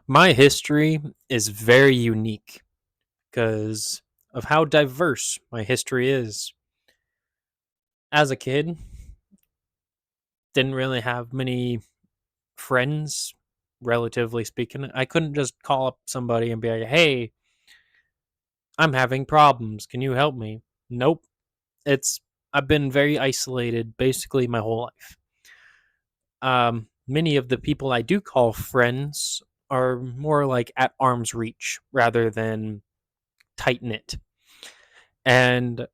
My history is very unique because of how diverse my history is. As a kid, didn't really have many friends, relatively speaking. I couldn't just call up somebody and be like, "Hey, I'm having problems. Can you help me?" Nope. It's I've been very isolated basically my whole life. Many of the people I do call friends are more like at arm's reach rather than tight knit. And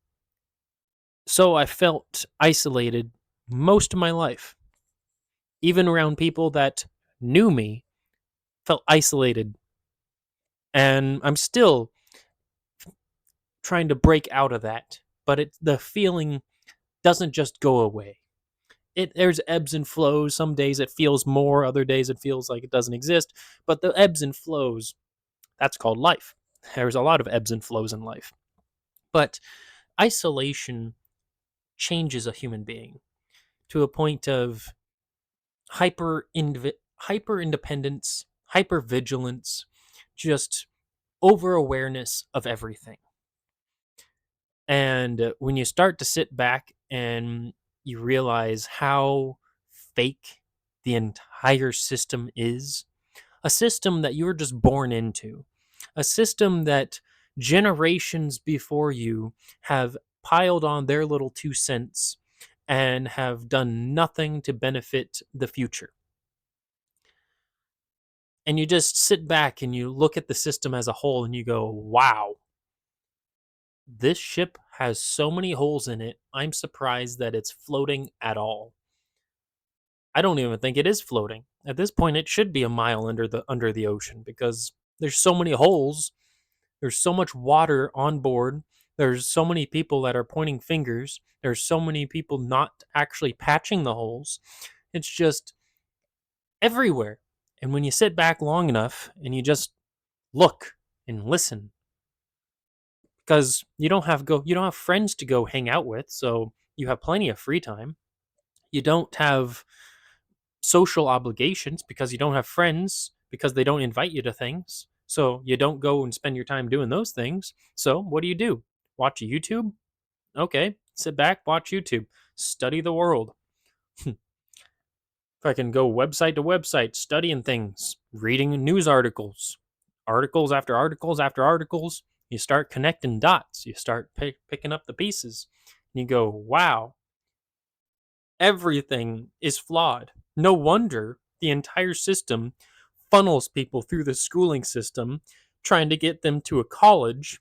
so I felt isolated most of my life. Even around people that knew me, felt isolated. And I'm still trying to break out of that. But the feeling doesn't just go away. There's ebbs and flows. Some days it feels more, other days it feels like it doesn't exist. But the ebbs and flows, that's called life. There's a lot of ebbs and flows in life. But isolation changes a human being to a point of hyper independence, hyper vigilance, just over awareness of everything. And when you start to sit back and you realize how fake the entire system is, a system that you were just born into, a system that generations before you have piled on their little 2 cents and have done nothing to benefit the future. And you just sit back and you look at the system as a whole and you go, wow, this ship has so many holes in it. I'm surprised that it's floating at all. I don't even think it is floating. At this point it should be a mile under the ocean because there's so many holes. There's so much water on board. There's so many people that are pointing fingers. There's so many people not actually patching the holes. It's just everywhere. And when you sit back long enough and you just look and listen, because you don't have friends to go hang out with, so you have plenty of free time. You don't have social obligations because you don't have friends because they don't invite you to things. So you don't go and spend your time doing those things. So what do? Watch YouTube? Okay, sit back, watch YouTube. Study the world. If I can go website to website, studying things, reading news articles, articles after articles after articles, you start connecting dots. You start picking up the pieces. And you go, wow, everything is flawed. No wonder the entire system funnels people through the schooling system, trying to get them to a college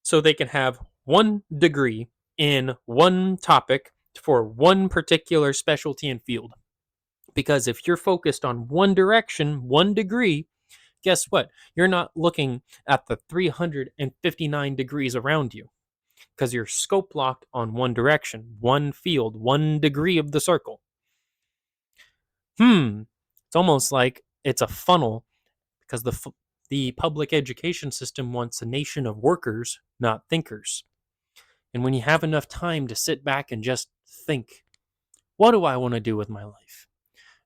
so they can have one degree in one topic for one particular specialty and field. Because if you're focused on one direction, one degree, guess what? You're not looking at the 359 degrees around you because you're scope locked on one direction, one field, one degree of the circle. It's almost like it's a funnel because the public education system wants a nation of workers, not thinkers. And when you have enough time to sit back and just think, what do I want to do with my life?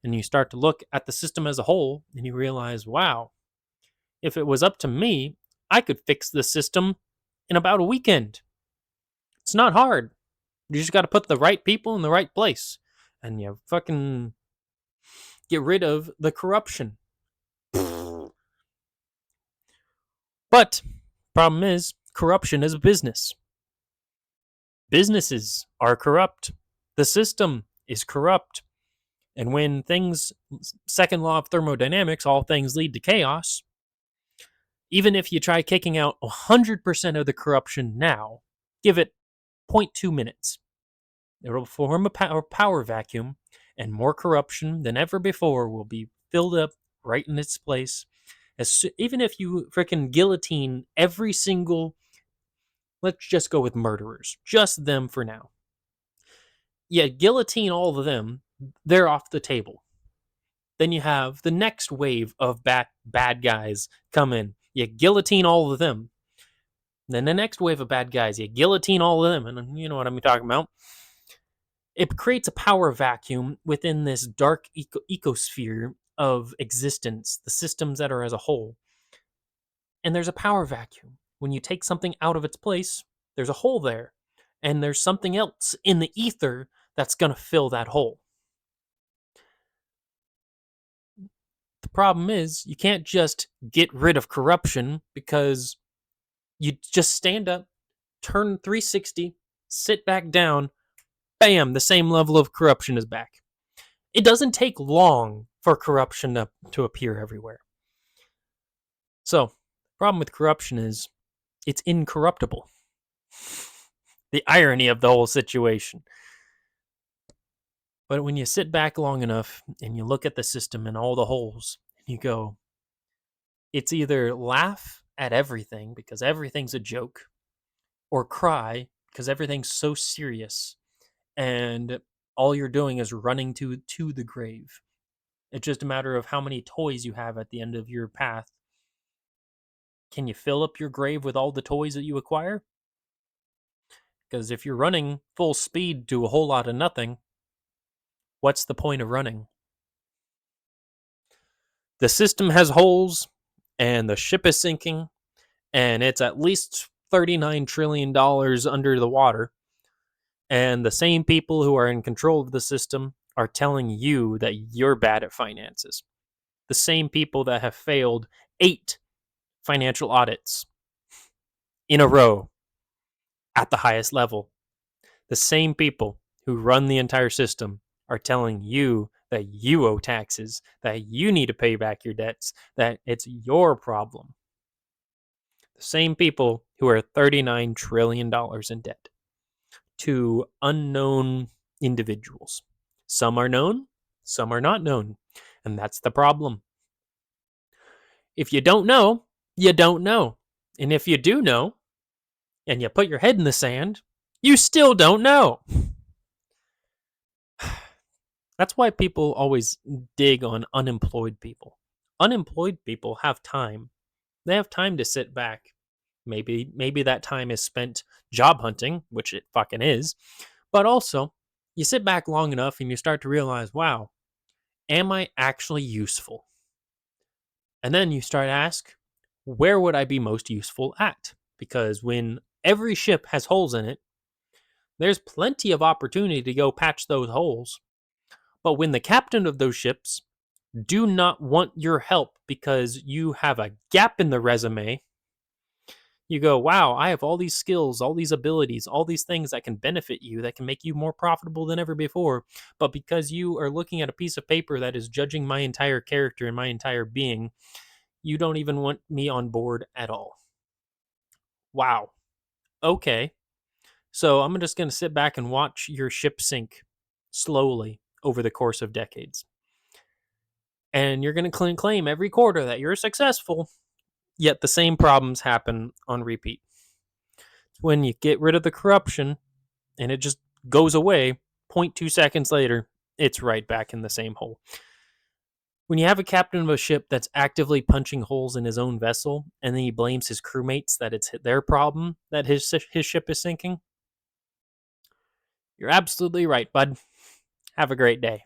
And you start to look at the system as a whole and you realize, wow, if it was up to me, I could fix the system in about a weekend. It's not hard. You just got to put the right people in the right place and you fucking get rid of the corruption. But problem is, corruption is a business. Businesses are corrupt. The system is corrupt. And when things, second law of thermodynamics, all things lead to chaos, even if you try kicking out 100% of the corruption now, give it zero point 0.2 minutes. It will form a power vacuum, and more corruption than ever before will be filled up right in its place. Even if you freaking guillotine every single, let's just go with murderers, just them for now. Yeah, guillotine all of them, they're off the table. Then you have the next wave of bad guys come in. You guillotine all of them. Then the next wave of bad guys, you guillotine all of them. And you know what I'm talking about. It creates a power vacuum within this dark ecosphere of existence, the systems that are as a whole. And there's a power vacuum. When you take something out of its place, there's a hole there. And there's something else in the ether that's going to fill that hole. The problem is, you can't just get rid of corruption because you just stand up, turn 360, sit back down, bam, the same level of corruption is back. It doesn't take long for corruption to appear everywhere. So, the problem with corruption is it's incorruptible. The irony of the whole situation. But when you sit back long enough and you look at the system and all the holes, you go, it's either laugh at everything because everything's a joke, or cry because everything's so serious and all you're doing is running to the grave. It's just a matter of how many toys you have at the end of your path. Can you fill up your grave with all the toys that you acquire? Because if you're running full speed to a whole lot of nothing, what's the point of running? The system has holes, and the ship is sinking, and it's at least $39 trillion under the water. And the same people who are in control of the system are telling you that you're bad at finances. The same people that have failed 8 financial audits in a row at the highest level. The same people who run the entire system are telling you that you owe taxes, that you need to pay back your debts, that it's your problem. The same people who are $39 trillion in debt to unknown individuals. Some are known, some are not known. And that's the problem. If you don't know, you don't know. And if you do know, and you put your head in the sand, you still don't know. That's why people always dig on unemployed people. Unemployed people have time. They have time to sit back. Maybe that time is spent job hunting, which it fucking is. But also, you sit back long enough and you start to realize, wow, am I actually useful? And then you start to ask, where would I be most useful at? Because when every ship has holes in it, there's plenty of opportunity to go patch those holes. But when the captain of those ships do not want your help because you have a gap in the resume, you go, wow, I have all these skills, all these abilities, all these things that can benefit you, that can make you more profitable than ever before. But because you are looking at a piece of paper that is judging my entire character and my entire being, you don't even want me on board at all. Wow. Okay. So I'm just going to sit back and watch your ship sink slowly over the course of decades. And you're going to claim every quarter that you're successful, yet the same problems happen on repeat. When you get rid of the corruption and it just goes away, 0.2 seconds later, it's right back in the same hole. When you have a captain of a ship that's actively punching holes in his own vessel and then he blames his crewmates that it's their problem that his ship is sinking, you're absolutely right, bud. Have a great day.